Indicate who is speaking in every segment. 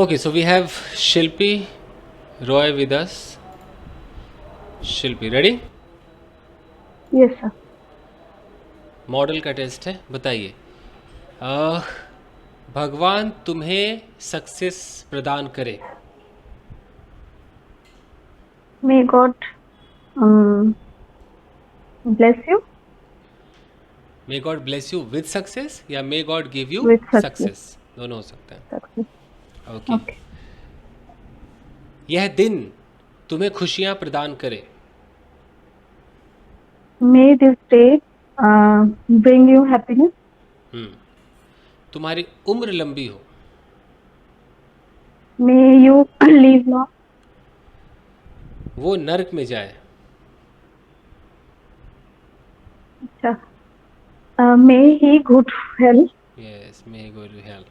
Speaker 1: Okay, so we have Shilpi Roy with us. Shilpi, ready?
Speaker 2: Yes sir.
Speaker 1: Model का test है, बताइए। Ah, भगवान तुम्हें सक्सेस प्रदान करे।
Speaker 2: May God bless you
Speaker 1: may God bless you with success या may God give you
Speaker 2: with success.
Speaker 1: Success, दोनों हो सकते हैं।
Speaker 2: सक्सेस।
Speaker 1: ओके।
Speaker 2: ओके।
Speaker 1: यह दिन तुम्हें खुशियां प्रदान करे।
Speaker 2: May this day bring you happiness.
Speaker 1: Hmm. तुम्हारी उम्र लंबी हो।
Speaker 2: May you live long.
Speaker 1: वो नरक में जाए।
Speaker 2: अच्छा। May he go to hell.
Speaker 1: Yes, may go to hell.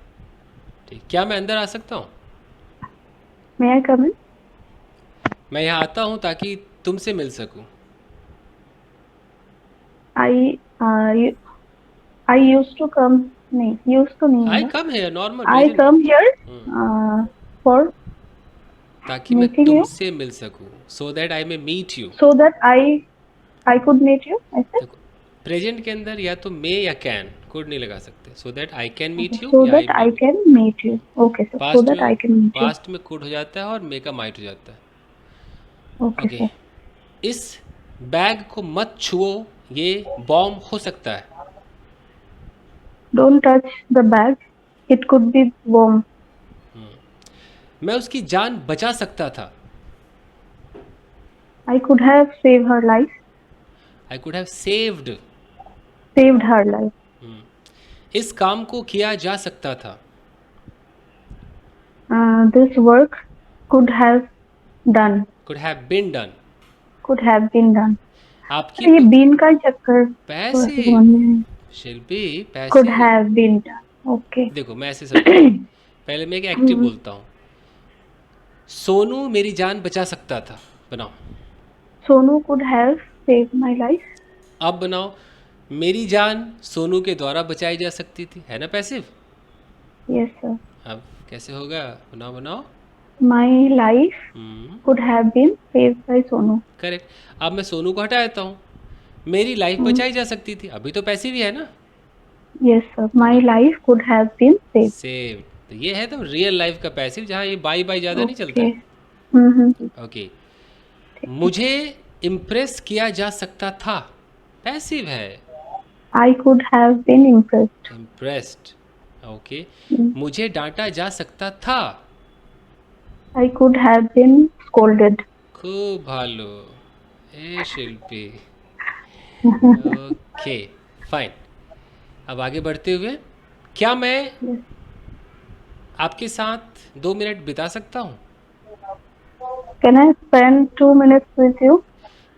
Speaker 1: ठीक, क्या मैं अंदर आ सकता हूँ?
Speaker 2: मे आई कम इन।
Speaker 1: मैं यहाँ आता हूँ ताकि तुमसे मिल सकूँ।
Speaker 2: I I use to come. नहीं, यूज तो नहीं
Speaker 1: आई
Speaker 2: होगा।
Speaker 1: कम है, normal
Speaker 2: I
Speaker 1: present.
Speaker 2: Come here for
Speaker 1: ताकि मैं
Speaker 2: मीटिंग यू
Speaker 1: तुमसे मिल सकूँ, so that I may meet you.
Speaker 2: So that I could meet you ऐसे।
Speaker 1: देखो, प्रेजेंट के अंदर या तो मे या कैन, कुड नहीं लगा सकते। So that I can
Speaker 2: okay,
Speaker 1: meet you
Speaker 2: so
Speaker 1: या I
Speaker 2: that
Speaker 1: may
Speaker 2: I
Speaker 1: meet.
Speaker 2: Can meet you. Okay sir, so
Speaker 1: past
Speaker 2: that
Speaker 1: में
Speaker 2: I can meet you.
Speaker 1: Past में कुड हो जाता है और मे का माइट हो जाता है।
Speaker 2: Okay
Speaker 1: okay.
Speaker 2: सर।
Speaker 1: इस बैग को मत छुओ, ये बॉम्ब हो सकता है।
Speaker 2: Don't touch the bag. It could be warm.
Speaker 1: मैं उसकी जान बचा सकता था।
Speaker 2: I could have saved her life.
Speaker 1: I could have saved.
Speaker 2: Saved her life.
Speaker 1: इस काम को किया जा सकता था।
Speaker 2: This work could have done.
Speaker 1: Could have been done.
Speaker 2: Could have been done.
Speaker 1: आपकी
Speaker 2: सर, ये बीन का ही चक्कर थोड़ा सा
Speaker 1: पैसिव।
Speaker 2: समझ में नहीं।
Speaker 1: Shilpi,
Speaker 2: Could
Speaker 1: passive.
Speaker 2: have been done. Okay.
Speaker 1: देखो, मैं ऐसे समझाता हूँ। पहले मैं एक एक्टिव बोलता हूँ। सोनू मेरी जान बचा सकता था। बनाओ।
Speaker 2: Sonu could have saved my life.
Speaker 1: अब बनाओ, मेरी जान सोनू के द्वारा बचाई जा सकती थी, है ना पैसिव।
Speaker 2: Yes, sir.
Speaker 1: अब कैसे होगा? बनाओ बनाओ।
Speaker 2: My life could have been saved by Sonu.
Speaker 1: Correct. अब मैं सोनू को हटा देता हूँ। मेरी लाइफ
Speaker 2: Hmm.
Speaker 1: बचाई जा सकती थी, अभी तो पैसिव ही है ना।
Speaker 2: Yes, sir.
Speaker 1: तो
Speaker 2: My
Speaker 1: मैं
Speaker 2: life could have been saved.
Speaker 1: Save, तो ये है तो रियल लाइफ का पैसिव, जहाँ ये बाई बाई ज़्यादा नहीं चलता
Speaker 2: Okay.
Speaker 1: है।
Speaker 2: हम्म।
Speaker 1: ओके।
Speaker 2: ठीक है।
Speaker 1: मुझे इम्प्रेस किया जा सकता था, पैसिव है।
Speaker 2: I could have been impressed.
Speaker 1: Impressed. Okay.
Speaker 2: Hmm.
Speaker 1: मुझे डांटा जा सकता था।
Speaker 2: I could have been scolded.
Speaker 1: खूब भालो। ए शिल्पी। Okay, fine. अब आगे बढ़ते हुए, क्या मैं
Speaker 2: Yes.
Speaker 1: आपके साथ 2 मिनट बिता सकता हूँ?
Speaker 2: Can I spend 2 minutes with you?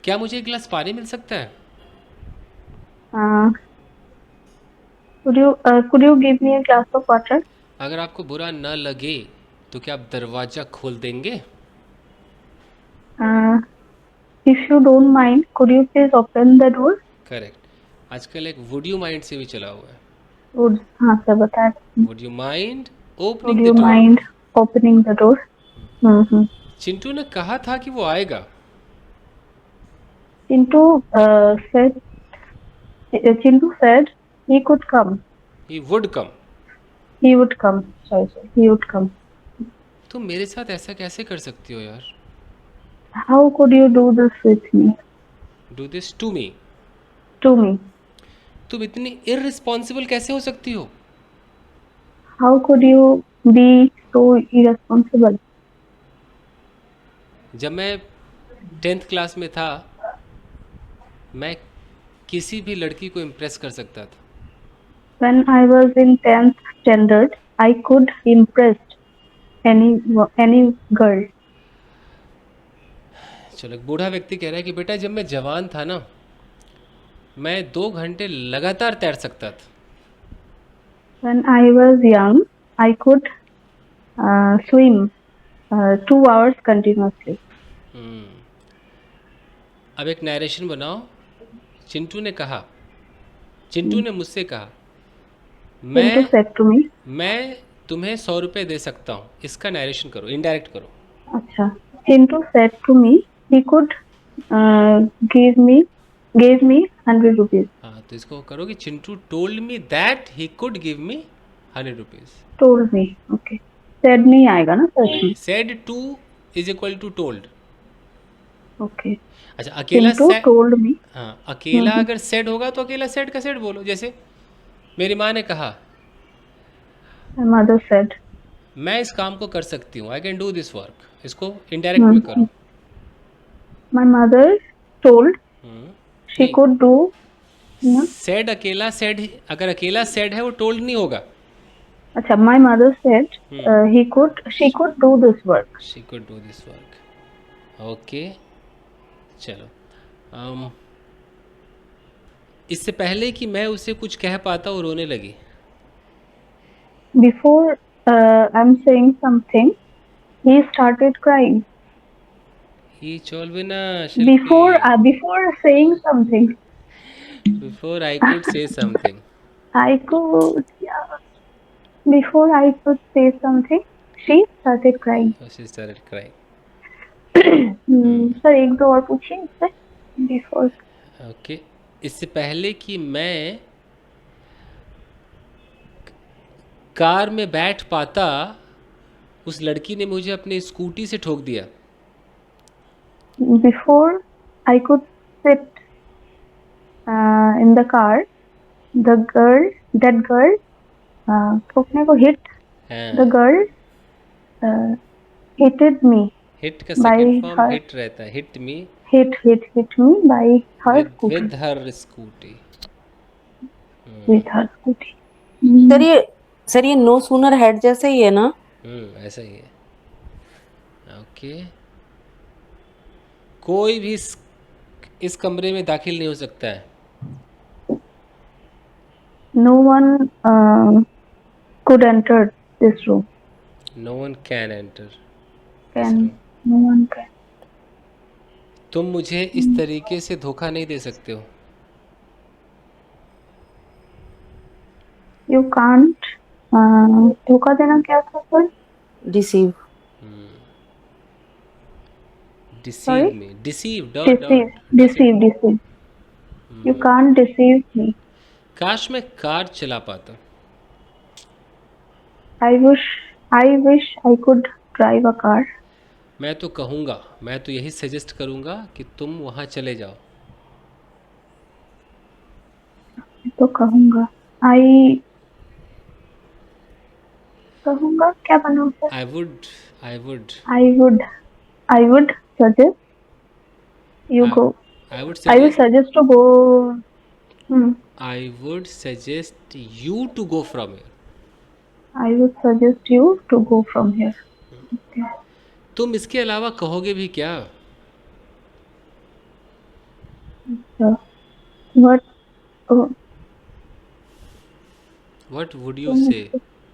Speaker 1: क्या मुझे एक गिलास पानी मिल सकता है?
Speaker 2: Uh, could you give me a glass of water?
Speaker 1: अगर आपको बुरा न लगे तो क्या आप दरवाज़ा खोल देंगे?
Speaker 2: Uh, if you don't mind, could you please open the door?
Speaker 1: Correct. आजकल एक वुड यू माइंड से भी चला हुआ है।
Speaker 2: Would हाँ सर बता रहे हैं।
Speaker 1: Would you mind
Speaker 2: Would
Speaker 1: opening the
Speaker 2: you
Speaker 1: door?
Speaker 2: mind opening the door? Mm-hmm.
Speaker 1: Chintu ने कहा था कि वो आएगा।
Speaker 2: Said Chintu said he could come.
Speaker 1: He would come.
Speaker 2: He would come. Sorry, sir. He would come.
Speaker 1: तुम मेरे साथ ऐसा कैसे कर सकती हो यार?
Speaker 2: How could you do this with me?
Speaker 1: Do this to me.
Speaker 2: To me?
Speaker 1: तुम इतनी इररिस्पॉन्सिबल कैसे हो सकती हो?
Speaker 2: How could you be so irresponsible?
Speaker 1: जब मैं 10th क्लास में था, मैं किसी भी लड़की को इम्प्रेस कर सकता था।
Speaker 2: When I was in 10th standard, I could impress any girl.
Speaker 1: चलो, एक बूढ़ा व्यक्ति कह रहा है कि बेटा, जब मैं जवान था ना, मैं 2 घंटे लगातार तैर सकता था।
Speaker 2: When I was young, I could swim 2 hours continuously.
Speaker 1: अब एक नरेशन बनाओ। चिंटू ने कहा, चिंटू ने मुझसे कहा,
Speaker 2: Chintu said to me,
Speaker 1: मैं तुम्हें 100 रुपये दे सकता हूँ, इसका नरेशन करो, इनडायरेक्ट करो।
Speaker 2: अच्छा, Chintu said to me he could uh, give me gave me 100 rupees.
Speaker 1: हाँ, तो इसको करो कि Chintu told me that he could give me 100 rupees.
Speaker 2: Told me. Okay. Said नहीं आएगा ना सच
Speaker 1: नहीं,
Speaker 2: में.
Speaker 1: Said to is equal to told.
Speaker 2: Okay.
Speaker 1: अच्छा, अकेला
Speaker 2: Chintu
Speaker 1: से,
Speaker 2: told me.
Speaker 1: हाँ, अकेला
Speaker 2: हम्म.
Speaker 1: अगर सेड होगा तो अकेला सेड का सेड बोलो। जैसे मेरी माँ ने कहा
Speaker 2: My mother said.
Speaker 1: मैं इस काम को कर सकती हूँ, I can do this work, इसको इनडायरेक्ट में करो।
Speaker 2: My mother told she
Speaker 1: नहीं,
Speaker 2: could do. ना?
Speaker 1: सेड अकेला सेड, अगर अकेला सेड है वो टोल्ड नहीं होगा।
Speaker 2: अच्छा, my mother said she could do this work.
Speaker 1: She could do this work. Okay, चलो। इससे पहले कि मैं उसे कुछ कह पाता वो रोने लगी।
Speaker 2: Before I'm saying something, he started crying.
Speaker 1: ही चोलविना
Speaker 2: Before
Speaker 1: Shilpi,
Speaker 2: before saying something,
Speaker 1: before I could say something.
Speaker 2: I could yeah. Before I could say something, she started crying.
Speaker 1: She started crying.
Speaker 2: Sir एक दो और पूछिए इससे. Before.
Speaker 1: Okay, इससे पहले कि मैं कार में बैठ पाता उस लड़की ने मुझे अपने स्कूटी से ठोक दिया।
Speaker 2: Before I could sit in the car, that girl ठोकने को hit. The girl hitted me
Speaker 1: hit का
Speaker 2: by
Speaker 1: second form
Speaker 2: her.
Speaker 1: Hit रहता है, hit me
Speaker 2: Hit me by her scooty.
Speaker 1: With her scooty.
Speaker 2: With her scooty.
Speaker 3: Sir ये no sooner head जैसे ही है ना?
Speaker 1: ऐसा ही है। ओके, कोई भी इस कमरे में दाखिल नहीं हो सकता है।
Speaker 2: No one could enter this room.
Speaker 1: No one can enter.
Speaker 2: No one can.
Speaker 1: तुम मुझे इस तरीके से धोखा नहीं दे सकते हो।
Speaker 2: You can't. धोखा देना क्या था sir?
Speaker 3: Deceive.
Speaker 1: Deceive
Speaker 2: Sorry?
Speaker 1: Me, deceive
Speaker 2: Deceive. You can't deceive me.
Speaker 1: काश मैं कार चला पाता।
Speaker 2: I wish I could drive a car.
Speaker 1: मैं तो कहूँगा, मैं तो यही सजेस्ट करूँगा कि तुम वहाँ चले जाओ।
Speaker 2: तो कहूँगा क्या बनाऊँ sir?
Speaker 1: I would
Speaker 2: I would suggest you go.
Speaker 1: I would
Speaker 2: I will
Speaker 1: suggest
Speaker 2: suggest to go.
Speaker 1: I would suggest you to go from here.
Speaker 2: I would suggest you to go from here. Okay.
Speaker 1: तुम इसके अलावा कहोगे भी क्या?
Speaker 2: So, what
Speaker 1: would you say?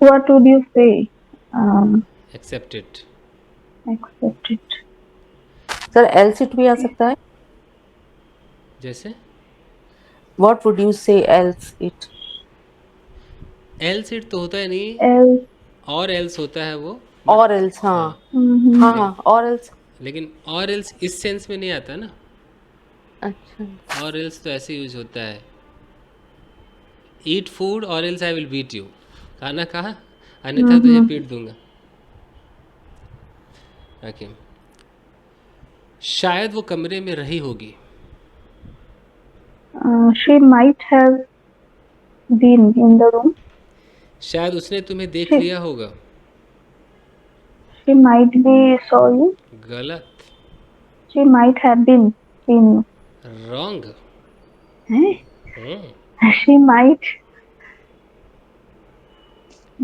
Speaker 2: What would you say?
Speaker 1: Accept it.
Speaker 2: Accept it.
Speaker 3: Sir else it भी आ सकता है।
Speaker 1: जैसे
Speaker 3: व्हाट वुड यू से एल्स इट?
Speaker 1: एल्स इट तो होता है नहीं,
Speaker 2: Else.
Speaker 1: और एल्स होता है वो।
Speaker 3: और एल्स, हाँ हाँ और एल्स।
Speaker 1: लेकिन और एल्स इस सेंस में नहीं आता ना।
Speaker 3: अच्छा,
Speaker 1: और एल्स तो ऐसे यूज होता है, eat food or else I will beat you. खाना खा अन्यथा तुझे पीट दूंगा। ओके, शायद वो कमरे में रही होगी।
Speaker 2: She might have been in the room.
Speaker 1: शायद उसने तुम्हें देख लिया होगा।
Speaker 2: She might be saw you.
Speaker 1: गलत,
Speaker 2: She might have been seen you.
Speaker 1: Wrong.
Speaker 2: She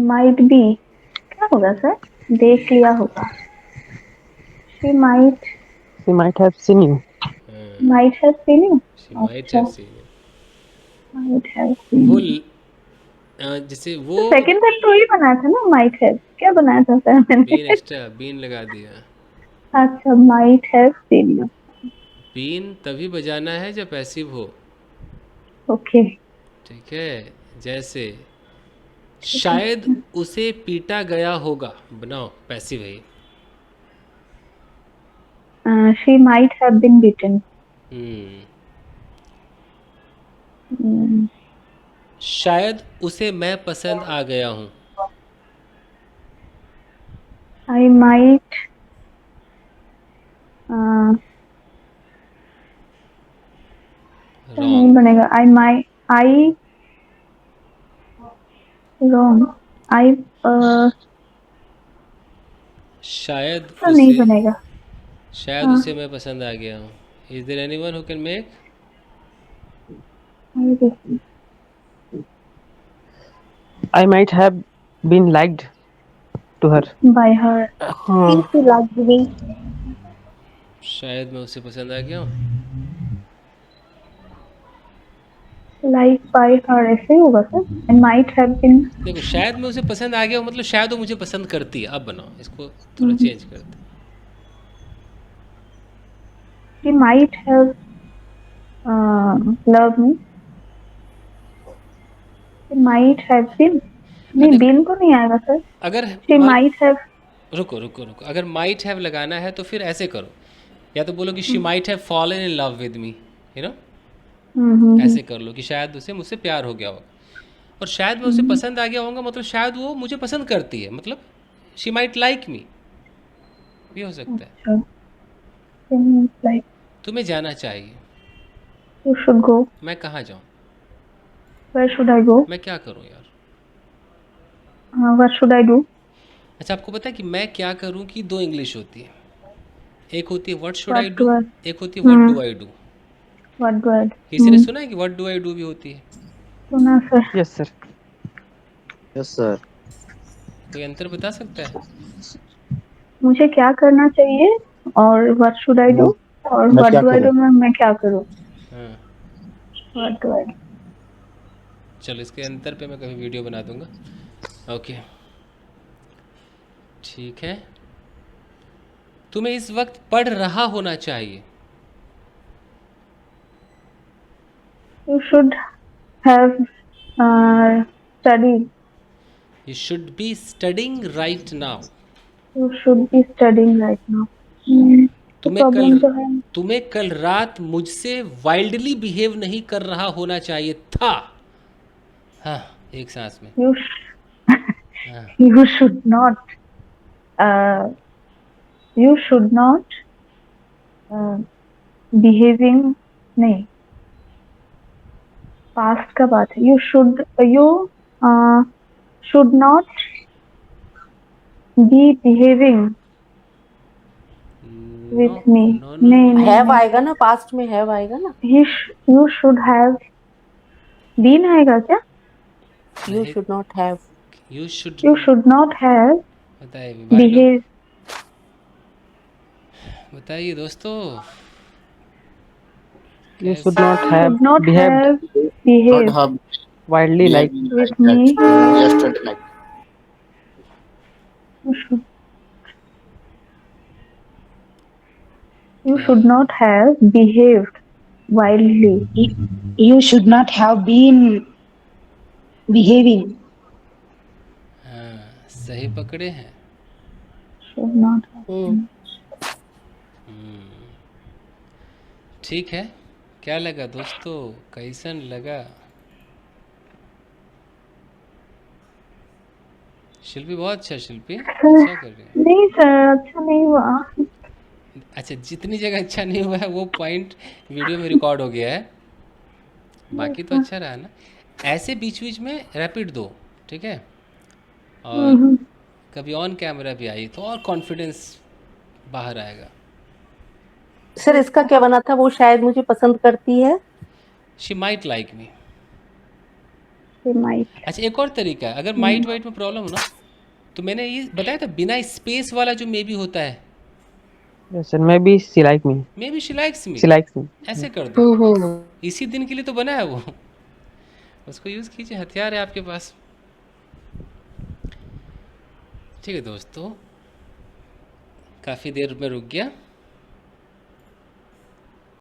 Speaker 2: might be. क्या होगा सर? देख लिया होगा. She might
Speaker 3: have seen you.
Speaker 2: Might have seen you.
Speaker 1: She might have seen you.
Speaker 2: Might have seen
Speaker 1: वो
Speaker 2: you.
Speaker 1: जैसे वो
Speaker 2: second तक तो ही बनाया था ना. Might have क्या बनाया था सर मैंने?
Speaker 1: बीन एक्स्ट्रा बीन लगा दिया।
Speaker 2: अच्छा, might have seen you.
Speaker 1: बीन तभी बजाना है जब पैसिव हो।
Speaker 2: Okay.
Speaker 1: ठीक है, जैसे शायद उसे पीटा गया होगा, बनाओ पैसिव है ये।
Speaker 2: She might have been beaten.
Speaker 1: Hmm,
Speaker 2: Mm,
Speaker 1: शायद उसे मैं पसंद आ गया हूँ।
Speaker 2: I might. Uh, तो नहीं
Speaker 1: रॉन्ग।
Speaker 2: बनेगा. I might. I wrong. I
Speaker 1: शायद
Speaker 2: तो नहीं
Speaker 1: उसे
Speaker 2: बनेगा.
Speaker 1: शायद
Speaker 2: हाँ.
Speaker 1: उसे मैं पसंद आ गया हूँ। Is there anyone who can make?
Speaker 2: I guess.
Speaker 4: I might have been liked to her.
Speaker 2: By her.
Speaker 3: think
Speaker 4: हाँ
Speaker 3: she liked me.
Speaker 1: शायद मैं उसे पसंद आ गया हूँ।
Speaker 2: Like by her ऐसे ही होगा sir. I might have been.
Speaker 1: देखो, शायद मैं उसे पसंद आ गया हूँ मतलब शायद वो मुझे पसंद करती है। अब बनाओ इसको, थोड़ा चेंज करते हैं।
Speaker 2: She might have loved me. She might have been. नहीं
Speaker 1: देखो,
Speaker 2: been तो नहीं आएगा सर.
Speaker 1: अगर
Speaker 2: She
Speaker 1: मान,
Speaker 2: might have.
Speaker 1: रुको रुको रुको, अगर माइट हैव लगाना है तो फिर ऐसे करो, या तो बोलो कि she might have fallen in love with me, you know, ऐसे कर लो कि शायद उसे मुझसे प्यार हो गया होगा। और शायद मैं उसे पसंद आ गया होगा मतलब शायद वो मुझे पसंद करती है, मतलब शी माइट लाइक मी भी हो सकता है।
Speaker 2: Sure. Then like
Speaker 1: तुम्हें जाना चाहिए।
Speaker 2: you should go.
Speaker 1: मैं कहाँ जाऊँ?
Speaker 2: Where should I go?
Speaker 1: मैं क्या करूँ यार?
Speaker 2: What should I do?
Speaker 1: अच्छा, आपको पता है कि मैं क्या करूँ की दो इंग्लिश होती है। एक होती है what should
Speaker 2: What
Speaker 1: I
Speaker 2: do
Speaker 1: do,
Speaker 2: I?
Speaker 1: एक होती है what do I do.
Speaker 2: What do I do?
Speaker 1: किसी ने सुना है कि व्हाट डू आई डू भी होती है?
Speaker 2: सुना sir.
Speaker 4: yes sir.
Speaker 5: Yes sir.
Speaker 1: कोई अंतर बता सकता है?
Speaker 2: मुझे क्या करना चाहिए और what should I do और
Speaker 5: मैं
Speaker 2: what
Speaker 5: क्या
Speaker 2: do I
Speaker 5: करूं?
Speaker 2: do में मैं क्या करूँ.
Speaker 1: हाँ,
Speaker 2: What do I do?
Speaker 1: चलो इसके अंतर पे मैं कभी वीडियो बना दूंगा। ओके, ठीक है। तुम्हें इस वक्त पढ़ रहा होना चाहिए।
Speaker 2: You should have studied.
Speaker 1: You should be studying right now.
Speaker 2: You should be studying right now. तो
Speaker 1: तुम्हें
Speaker 2: प्रॉब्लम तो है.
Speaker 1: तुम्हें कल रात मुझसे वाइल्डली बिहेव नहीं कर रहा होना चाहिए था। हाँ, एक सांस में।
Speaker 2: You
Speaker 1: हाँ,
Speaker 2: you should not. Uh, you should not behaving. नहीं. Past का बात है. You should not be behaving with
Speaker 1: no
Speaker 2: me.
Speaker 1: No no
Speaker 2: नहीं नहीं
Speaker 3: Have
Speaker 2: नहीं.
Speaker 3: आएगा ना, पास्ट में have आएगा ना.
Speaker 2: You should have been आएगा क्या?
Speaker 3: You should not have.
Speaker 1: You should.
Speaker 2: You should not have
Speaker 1: बताइए भाई लोग,
Speaker 2: behaved.
Speaker 1: बताइए दोस्तों,
Speaker 4: You should
Speaker 1: कैसे?
Speaker 4: not have
Speaker 2: Should not
Speaker 4: behaved
Speaker 2: have
Speaker 5: not
Speaker 2: behaved
Speaker 5: have
Speaker 4: wildly like
Speaker 2: with me.
Speaker 5: Yesterday like.
Speaker 2: You should not have behaved wildly.
Speaker 6: You should not have been behaving.
Speaker 1: हाँ, सही पकड़े हैं।
Speaker 2: Should not have.
Speaker 1: ठीक है, क्या लगा दोस्तों, कैसन लगा? शिल्पी बहुत अच्छा, शिल्पी अच्छा कर रही है।
Speaker 2: नहीं सर, अच्छा नहीं हुआ.
Speaker 1: अच्छा, जितनी जगह अच्छा नहीं हुआ है वो पॉइंट वीडियो में रिकॉर्ड हो गया है, बाकी तो अच्छा रहा ना। ऐसे बीच बीच में रैपिड दो, ठीक है, और कभी ऑन कैमरा भी आई तो और कॉन्फिडेंस बाहर आएगा।
Speaker 3: सर इसका क्या बना था, वो शायद मुझे पसंद करती है.
Speaker 1: She might like me.
Speaker 2: They might.
Speaker 1: अच्छा, एक और तरीका है, अगर माइट वाइट में प्रॉब्लम हो ना, तो मैंने ये बताया था बिना स्पेस वाला जो मे बी होता है,
Speaker 4: yes sir. Maybe she like me.
Speaker 1: May be she likes me,
Speaker 4: She likes me.
Speaker 1: ऐसे कर दो। इसी दिन के लिए तो बना है वो, उसको यूज़ कीजिए, हथियार है आपके पास। ठीक है दोस्तों, काफ़ी देर में रुक गया।